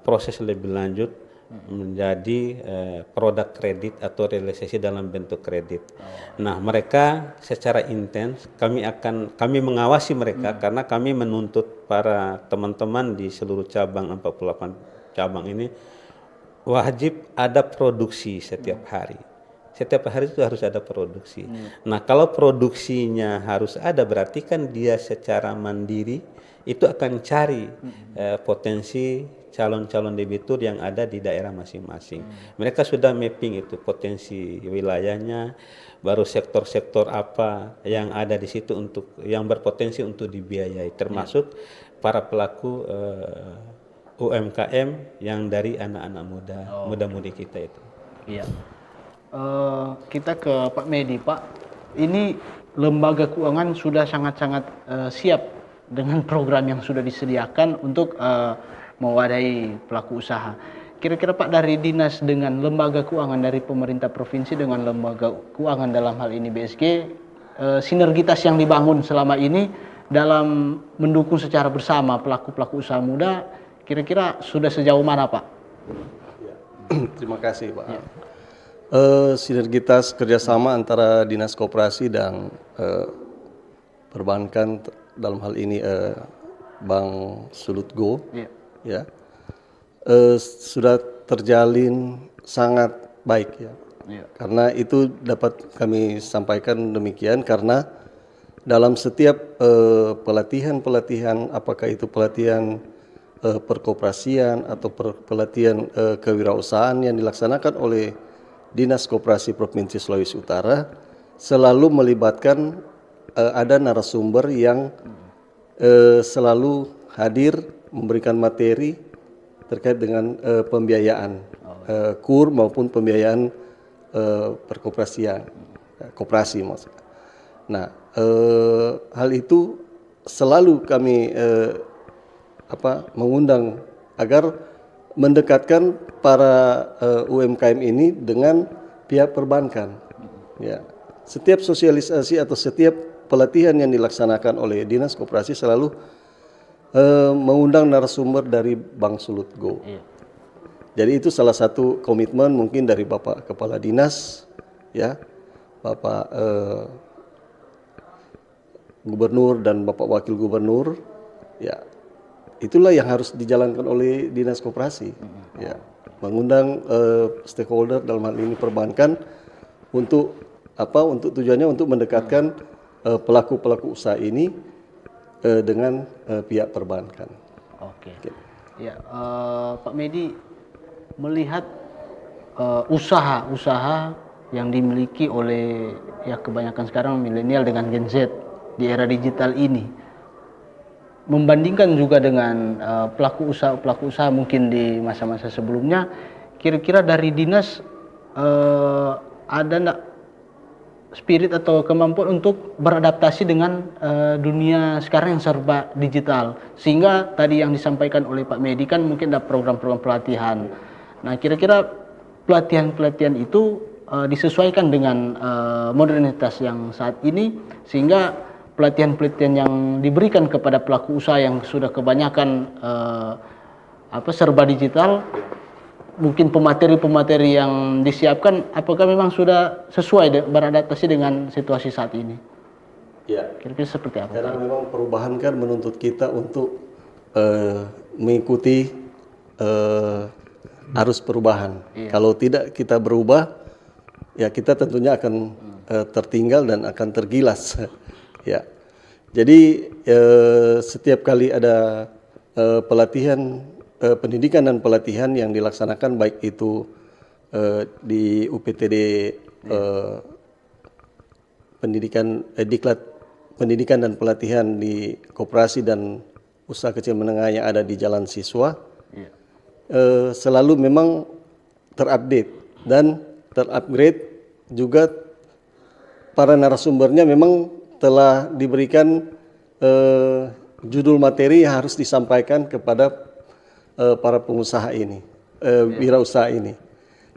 proses lebih lanjut menjadi produk kredit atau realisasi dalam bentuk kredit. Nah, mereka secara intens kami mengawasi mereka karena kami menuntut para teman-teman di seluruh cabang 48 cabang ini wajib ada produksi setiap hari. Setiap hari itu harus ada produksi. Nah, kalau produksinya harus ada, berarti kan dia secara mandiri itu akan cari potensi calon-calon debitur yang ada di daerah masing-masing. Mereka sudah mapping itu potensi wilayahnya, baru sektor-sektor apa yang ada di situ untuk yang berpotensi untuk dibiayai, termasuk para pelaku UMKM yang dari anak-anak muda-mudi kita itu. Iya. Kita ke Pak Medi, Pak. Ini lembaga keuangan sudah sangat-sangat siap dengan program yang sudah disediakan untuk mewadahi pelaku usaha. Kira-kira Pak, dari dinas dengan lembaga keuangan dari pemerintah provinsi dengan lembaga keuangan dalam hal ini BSG, sinergitas yang dibangun selama ini dalam mendukung secara bersama pelaku-pelaku usaha muda, kira-kira sudah sejauh mana, Pak? Terima kasih, Pak. Sinergitas kerjasama antara Dinas Koperasi dan perbankan dalam hal ini Bank Sulut Go, ya, sudah terjalin sangat baik, ya. Karena itu dapat kami sampaikan demikian karena dalam setiap pelatihan, apakah itu pelatihan perkoperasian atau pelatihan kewirausahaan yang dilaksanakan oleh Dinas Koperasi Provinsi Sulawesi Utara, selalu melibatkan ada narasumber yang selalu hadir memberikan materi terkait dengan pembiayaan KUR maupun pembiayaan perkoperasian, koperasi maksudnya. Nah, hal itu selalu kami mengundang agar mendekatkan para UMKM ini dengan pihak perbankan. Ya, setiap sosialisasi atau setiap pelatihan yang dilaksanakan oleh Dinas Koperasi selalu mengundang narasumber dari Bank Sulut Go. Jadi itu salah satu komitmen mungkin dari Bapak Kepala Dinas, ya, Bapak Gubernur dan Bapak Wakil Gubernur, ya. Itulah yang harus dijalankan oleh Dinas Koperasi, ya, mengundang stakeholder dalam hal ini perbankan untuk Untuk tujuannya untuk mendekatkan pelaku-pelaku usaha ini dengan pihak perbankan. Oke. Ya, Pak Medi melihat usaha-usaha yang dimiliki oleh ya kebanyakan sekarang milenial dengan Gen Z di era digital ini. Membandingkan juga dengan pelaku usaha mungkin di masa-masa sebelumnya, kira-kira dari dinas ada enggak spirit atau kemampuan untuk beradaptasi dengan dunia sekarang yang serba digital, sehingga tadi yang disampaikan oleh Pak Medi kan mungkin ada program-program pelatihan. Nah, kira-kira pelatihan-pelatihan itu disesuaikan dengan modernitas yang saat ini, sehingga pelatihan-pelatihan yang diberikan kepada pelaku usaha yang sudah kebanyakan serba digital, mungkin pemateri-pemateri yang disiapkan, apakah memang sudah sesuai beradaptasi dengan situasi saat ini? Ya. Kira-kira seperti apa? Karena memang perubahan kan menuntut kita untuk mengikuti arus perubahan. Iya. Kalau tidak kita berubah, ya kita tentunya akan tertinggal dan akan tergilas. Ya, jadi setiap kali ada pelatihan, pendidikan dan pelatihan yang dilaksanakan baik itu di UPTD Diklat Pendidikan dan Pelatihan di Koperasi dan Usaha Kecil Menengah yang ada di Jalan Siswa, selalu memang terupdate dan terupgrade juga. Para narasumbernya memang telah diberikan judul materi yang harus disampaikan kepada para pengusaha ini, wirausaha ini.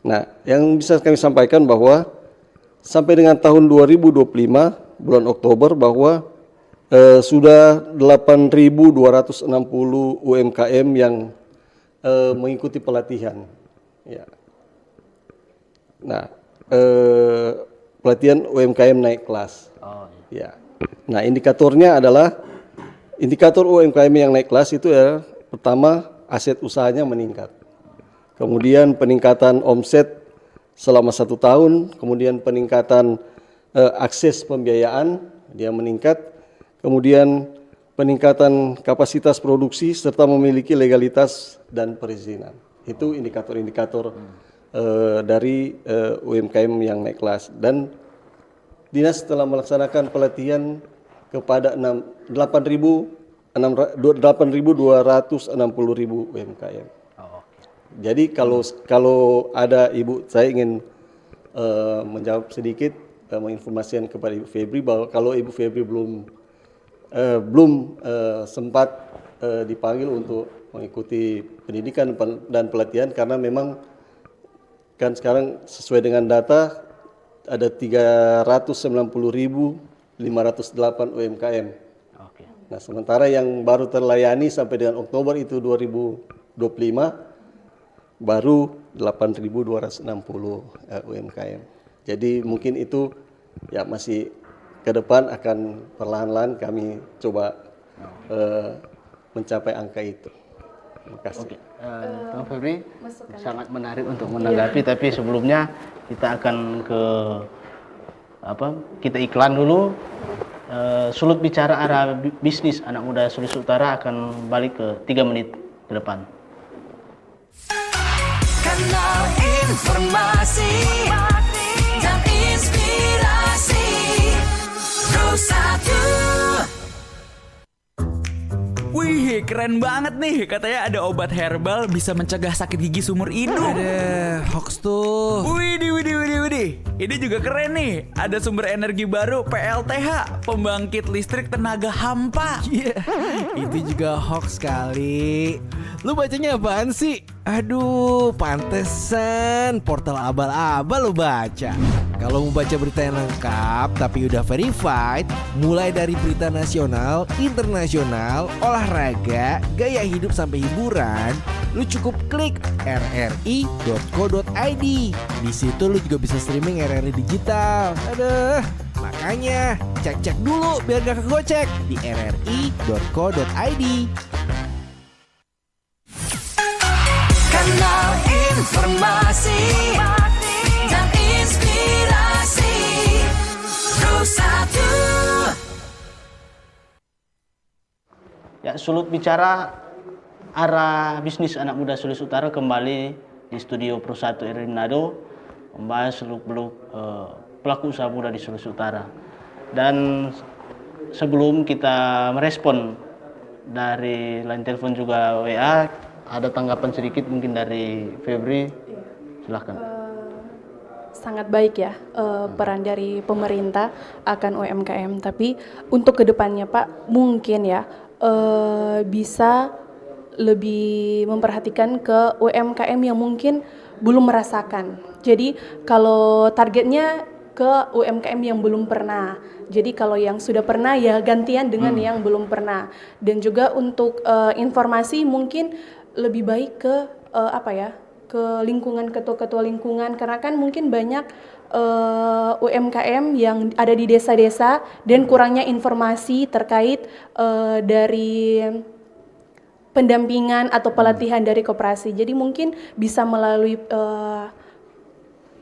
Nah, yang bisa kami sampaikan bahwa sampai dengan tahun 2025 bulan Oktober bahwa sudah 8.260 UMKM yang mengikuti pelatihan. Ya. Nah, pelatihan UMKM naik kelas. Oh, Ya. Nah, indikatornya adalah indikator UMKM yang naik kelas itu ya pertama aset usahanya meningkat. Kemudian peningkatan omset selama 1 tahun, kemudian peningkatan akses pembiayaan dia meningkat, kemudian peningkatan kapasitas produksi serta memiliki legalitas dan perizinan. Itu indikator-indikator dari UMKM yang naik kelas. Dan Dinas telah melaksanakan pelatihan kepada 8.260.000 UMKM. Jadi kalau ada Ibu, saya ingin menjawab sedikit, menginformasikan kepada Ibu Febri bahwa kalau Ibu Febri belum sempat dipanggil untuk mengikuti pendidikan dan pelatihan karena memang kan sekarang sesuai dengan data ada 390.508 UMKM. Oke. Nah, sementara yang baru terlayani sampai dengan Oktober itu 2025 baru 8.260 UMKM. Jadi mungkin itu ya masih ke depan akan perlahan-lahan kami coba mencapai angka itu. Terima kasih. Oke, Bang Febri sangat menarik untuk menanggapi, tapi sebelumnya kita akan kita iklan dulu. Sulut bicara arah bisnis anak muda Sulawesi Utara akan balik ke 3 menit ke depan. Kanal informasi dan inspirasi Rosa 2. Wih, keren banget nih. Katanya ada obat herbal bisa mencegah sakit gigi seumur hidup. Ada hoax tuh. Widih. Ini juga keren nih. Ada sumber energi baru PLTH, pembangkit listrik tenaga hampa. Iya, itu juga hoax kali. Lu bacanya apaan sih? Aduh, pantesan portal abal-abal lu baca. Kalau mau baca berita yang lengkap tapi udah verified, mulai dari berita nasional, internasional, olahraga, gaya hidup sampai hiburan, lu cukup klik rri.co.id. Di situ lu juga bisa streaming RRI digital. Aduh, makanya cek-cek dulu biar gak kegocek di rri.co.id. Kanal informasi dan inspirasi Rosa 2. Ya, Sulut bicara arah bisnis anak muda Sulawesi Utara kembali di studio Pro 1 RRI Manado membahas seluk-beluk pelaku usaha muda di Sulawesi Utara. Dan sebelum kita merespon dari line telepon juga WA, ada tanggapan sedikit mungkin dari Febri, silahkan. Sangat baik ya peran dari pemerintah akan UMKM. Tapi untuk kedepannya Pak, mungkin ya bisa lebih memperhatikan ke UMKM yang mungkin belum merasakan. Jadi kalau targetnya ke UMKM yang belum pernah. Jadi kalau yang sudah pernah ya gantian dengan yang belum pernah. Dan juga untuk informasi mungkin lebih baik ke ke lingkungan, ketua-ketua lingkungan, karena kan mungkin banyak UMKM yang ada di desa-desa dan kurangnya informasi terkait dari pendampingan atau pelatihan dari koperasi. Jadi mungkin bisa melalui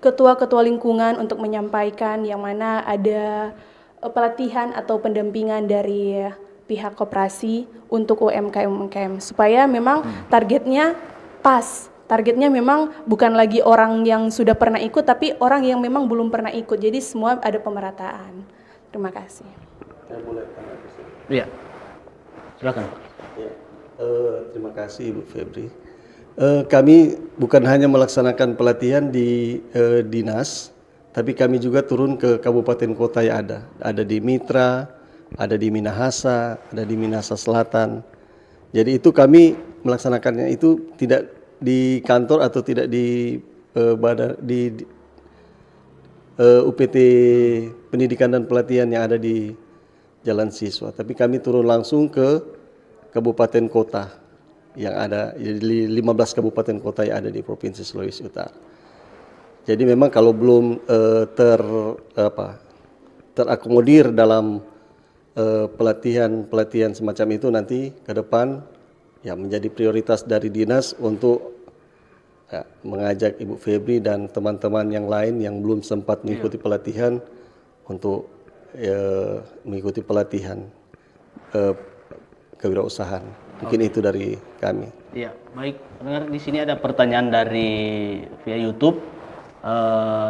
ketua-ketua lingkungan untuk menyampaikan yang mana ada pelatihan atau pendampingan dari pihak koperasi untuk UMKM supaya memang targetnya pas. Targetnya memang bukan lagi orang yang sudah pernah ikut, tapi orang yang memang belum pernah ikut. Jadi semua ada pemerataan. Terima kasih. Iya, silakan Pak. Ya, terima kasih Ibu Febri. Kami bukan hanya melaksanakan pelatihan di dinas, tapi kami juga turun ke kabupaten kota yang ada. Ada di Mitra, ada di Minahasa, ada di Minahasa Selatan. Jadi itu kami melaksanakannya itu tidak di kantor atau tidak di UPT Pendidikan dan Pelatihan yang ada di Jalan Siswa, tapi kami turun langsung ke kabupaten kota yang ada di 15 kabupaten kota yang ada di Provinsi Sulawesi Utara. Jadi memang kalau belum terakomodir dalam pelatihan semacam itu, nanti ke depan ya menjadi prioritas dari dinas untuk mengajak Ibu Febri dan teman-teman yang lain yang belum sempat mengikuti pelatihan untuk mengikuti pelatihan kewirausahaan. Mungkin itu dari kami. Iya, baik. Pendengar, di sini ada pertanyaan dari via YouTube.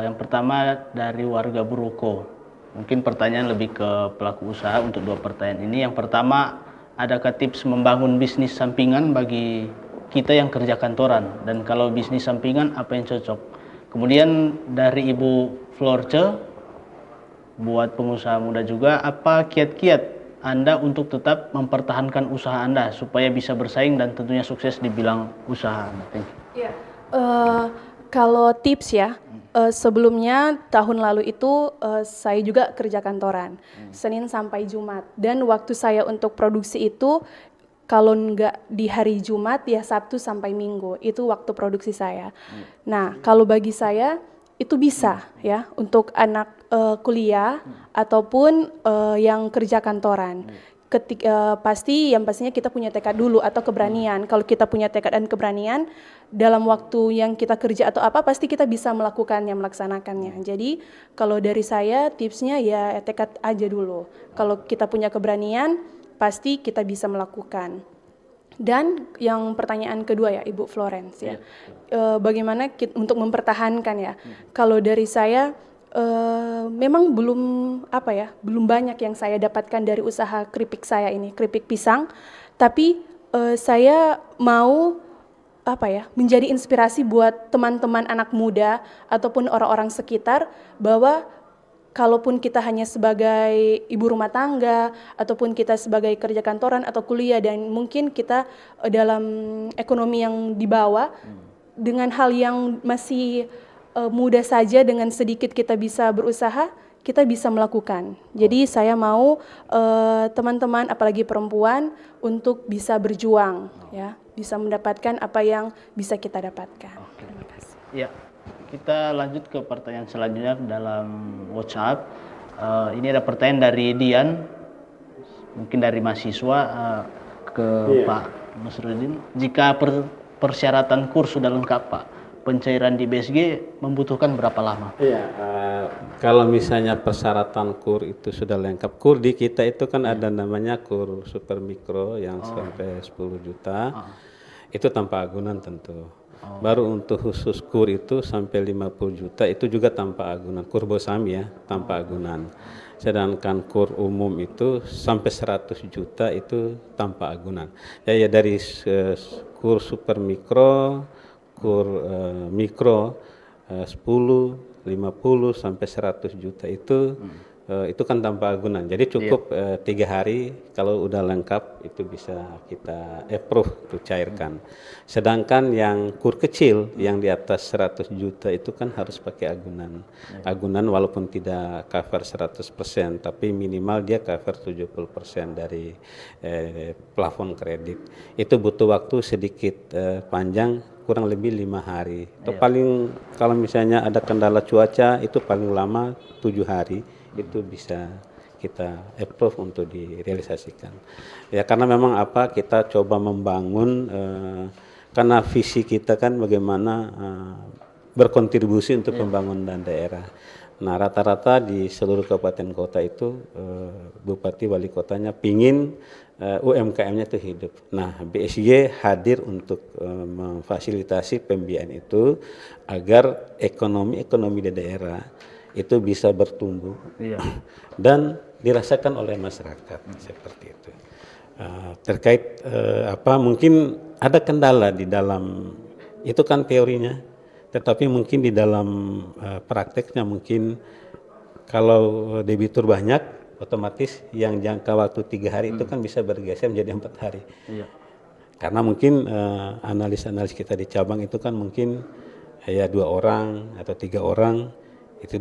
Yang pertama dari warga Buruko. Mungkin pertanyaan lebih ke pelaku usaha untuk dua pertanyaan ini. Yang pertama, adakah tips membangun bisnis sampingan bagi kita yang kerja kantoran? Dan kalau bisnis sampingan, apa yang cocok? Kemudian dari Ibu Florce, buat pengusaha muda juga, apa kiat-kiat Anda untuk tetap mempertahankan usaha Anda supaya bisa bersaing dan tentunya sukses di bidang usaha? Thank you. Ya, kalau tips ya, sebelumnya tahun lalu itu saya juga kerja kantoran, Senin sampai Jumat. Dan waktu saya untuk produksi itu, kalau nggak di hari Jumat ya Sabtu sampai Minggu, itu waktu produksi saya. Nah, kalau bagi saya itu bisa ya untuk anak kuliah ataupun yang kerja kantoran. Pastinya kita punya tekad dulu atau keberanian. Kalau kita punya tekad dan keberanian dalam waktu yang kita kerja atau apa, pasti kita bisa melakukannya, melaksanakannya. Jadi kalau dari saya tipsnya ya tekad aja dulu. Kalau kita punya keberanian, pasti kita bisa melakukan. Dan yang pertanyaan kedua ya Ibu Florence ya, bagaimana untuk mempertahankan ya? Kalau dari saya memang belum banyak yang saya dapatkan dari usaha keripik saya ini, keripik pisang. Tapi saya mau menjadi inspirasi buat teman-teman anak muda ataupun orang-orang sekitar, bahwa kalaupun kita hanya sebagai ibu rumah tangga ataupun kita sebagai kerja kantoran atau kuliah dan mungkin kita dalam ekonomi yang di bawah, dengan hal yang masih mudah saja, dengan sedikit kita bisa berusaha, kita bisa melakukan. Jadi saya mau teman-teman apalagi perempuan untuk bisa berjuang ya, bisa mendapatkan apa yang bisa kita dapatkan. Terima kasih. Ya. Kita lanjut ke pertanyaan selanjutnya dalam WhatsApp. Ini ada pertanyaan dari Dian, mungkin dari mahasiswa ke Pak Masrudin. Jika persyaratan KUR sudah lengkap, Pak, pencairan di BSG membutuhkan berapa lama? Iya, kalau misalnya persyaratan KUR itu sudah lengkap, KUR di kita itu kan ada namanya KUR Super Mikro yang sampai 10 juta, itu tanpa agunan tentu. Baru untuk khusus KUR itu sampai 50 juta itu juga tanpa agunan, KUR Bosami ya, tanpa agunan. Sedangkan KUR umum itu sampai 100 juta itu tanpa agunan. Ya dari KUR Super Mikro, KUR Mikro 10, 50 sampai 100 juta itu kan tanpa agunan. Jadi cukup 3 hari kalau udah lengkap itu bisa kita approve untuk cairkan. Sedangkan yang KUR kecil yang di atas 100 juta itu kan harus pakai agunan. Agunan walaupun tidak cover 100%, tapi minimal dia cover 70% dari plafon kredit. Itu butuh waktu sedikit panjang, kurang lebih 5 hari. Atau paling kalau misalnya ada kendala cuaca itu paling lama 7 hari. Itu bisa kita approve untuk direalisasikan. Ya karena memang kita coba membangun karena visi kita kan bagaimana berkontribusi untuk pembangunan daerah. Nah rata-rata di seluruh kabupaten kota itu bupati wali kotanya pingin UMKM-nya itu hidup. Nah BSG hadir untuk memfasilitasi pembiayaan itu agar ekonomi di daerah itu bisa bertumbuh dan dirasakan oleh masyarakat seperti itu. Terkait mungkin ada kendala di dalam itu kan teorinya, tetapi mungkin di dalam prakteknya mungkin kalau debitur banyak otomatis yang jangka waktu 3 hari itu kan bisa bergeser menjadi 4 hari. Karena mungkin analis kita di cabang itu kan mungkin ya 2 orang atau 3 orang itu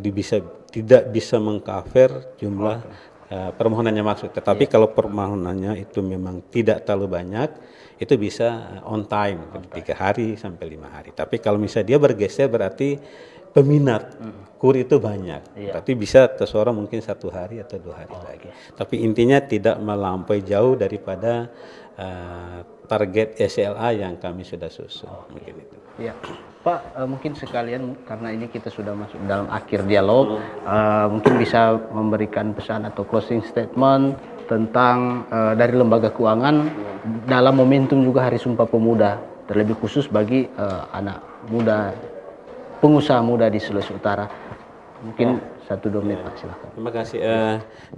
tidak bisa mengcover jumlah permohonannya masuk. Tetapi kalau permohonannya itu memang tidak terlalu banyak, itu bisa on time 3 hari sampai 5 hari. Tapi kalau misalnya dia bergeser berarti peminat kur itu banyak. Berarti bisa seseorang mungkin 1 hari atau 2 hari lagi. Tapi intinya tidak melampaui jauh daripada target SLA yang kami sudah susun. Mungkin itu. Ya, Pak, mungkin sekalian karena ini kita sudah masuk dalam akhir dialog, mungkin bisa memberikan pesan atau closing statement tentang dari lembaga keuangan dalam momentum juga Hari Sumpah Pemuda, terlebih khusus bagi anak muda, pengusaha muda di Sulawesi Utara. Mungkin 1-2 menit, Pak, silakan. Terima kasih.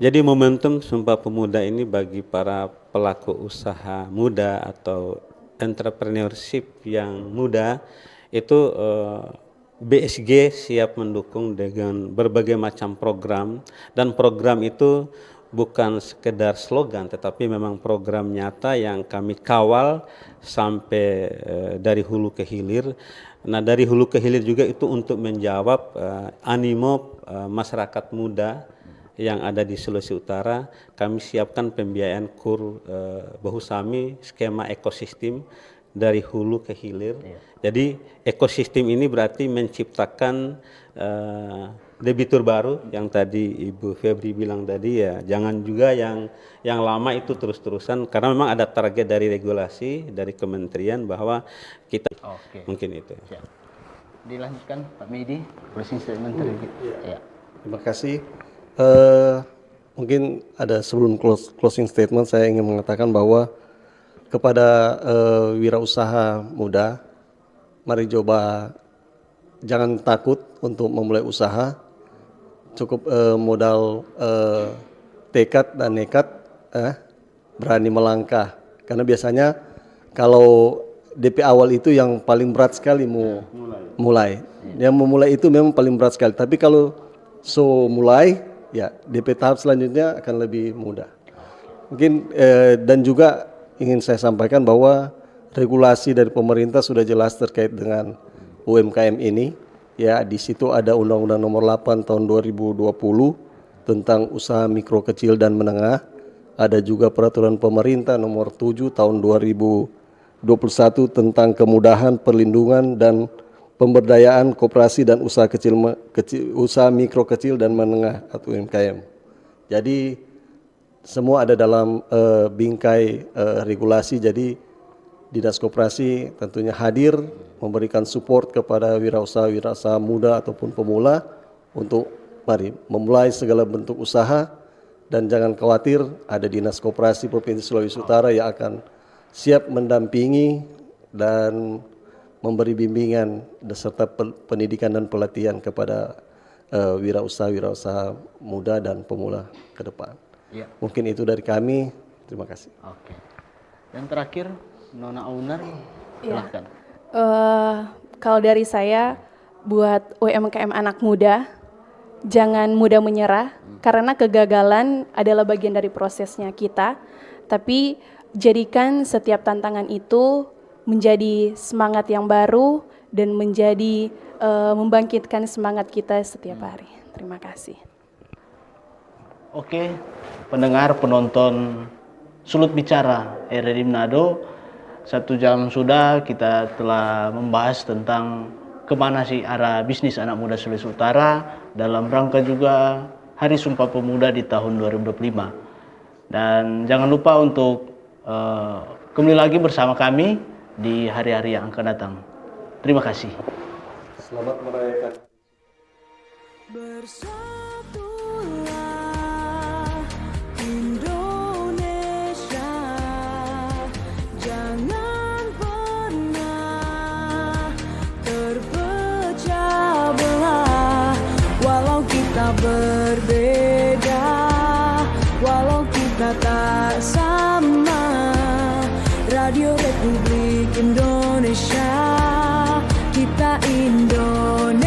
Jadi momentum Sumpah Pemuda ini bagi para pelaku usaha muda atau entrepreneurship yang muda itu BSG siap mendukung dengan berbagai macam program, dan program itu bukan sekedar slogan tetapi memang program nyata yang kami kawal sampai dari hulu ke hilir. Nah, dari hulu ke hilir juga itu untuk menjawab animo masyarakat muda yang ada di Sulawesi Utara. Kami siapkan pembiayaan KUR Bahusami skema ekosistem dari hulu ke hilir. Jadi ekosistem ini berarti menciptakan debitur baru yang tadi Ibu Febri bilang tadi, ya jangan juga yang lama itu terus-terusan, karena memang ada target dari regulasi dari kementerian bahwa kita mungkin itu. Siap. Dilanjutkan Pak Medi, closing statement terlebih. Ya. Terima kasih. Mungkin ada sebelum closing statement saya ingin mengatakan bahwa kepada wirausaha muda, mari coba jangan takut untuk memulai usaha. Cukup modal tekad dan nekat, berani melangkah. Karena biasanya kalau DP awal itu yang paling berat sekali mulai. Yang memulai itu memang paling berat sekali. Tapi kalau mulai, ya DP tahap selanjutnya akan lebih mudah. Mungkin dan juga ingin saya sampaikan bahwa regulasi dari pemerintah sudah jelas terkait dengan UMKM ini. Ya, di situ ada Undang-Undang Nomor 8 Tahun 2020 tentang usaha mikro kecil dan menengah. Ada juga Peraturan Pemerintah Nomor 7 Tahun 2021 tentang kemudahan perlindungan dan pemberdayaan koperasi dan usaha usaha mikro kecil dan menengah atau UMKM. Jadi semua ada dalam bingkai regulasi. Jadi Dinas Koperasi tentunya hadir memberikan support kepada wirausaha muda ataupun pemula untuk mari memulai segala bentuk usaha, dan jangan khawatir, ada Dinas Koperasi Provinsi Sulawesi Utara yang akan siap mendampingi dan memberi bimbingan serta pendidikan dan pelatihan kepada wirausaha muda dan pemula ke depan. Ya. Mungkin itu dari kami. Terima kasih. Oke. Dan terakhir Nona Aunar, silahkan. Kalau dari saya, buat UMKM anak muda, jangan mudah menyerah, karena kegagalan adalah bagian dari prosesnya kita. Tapi jadikan setiap tantangan itu menjadi semangat yang baru dan menjadi membangkitkan semangat kita setiap hari. Terima kasih. Oke, pendengar, penonton Sulut Bicara RRI Manado, 1 jam sudah kita telah membahas tentang kemana sih arah bisnis anak muda Sulawesi Utara dalam rangka juga Hari Sumpah Pemuda di tahun 2025. Dan jangan lupa untuk kembali lagi bersama kami di hari-hari yang akan datang. Terima kasih. Selamat merayakan. Bersatulah Indonesia, jangan pernah terpecah belah. Walau kita berbeda, walau kita tak sama, Radio Republik Indonesia, kita Indonesia.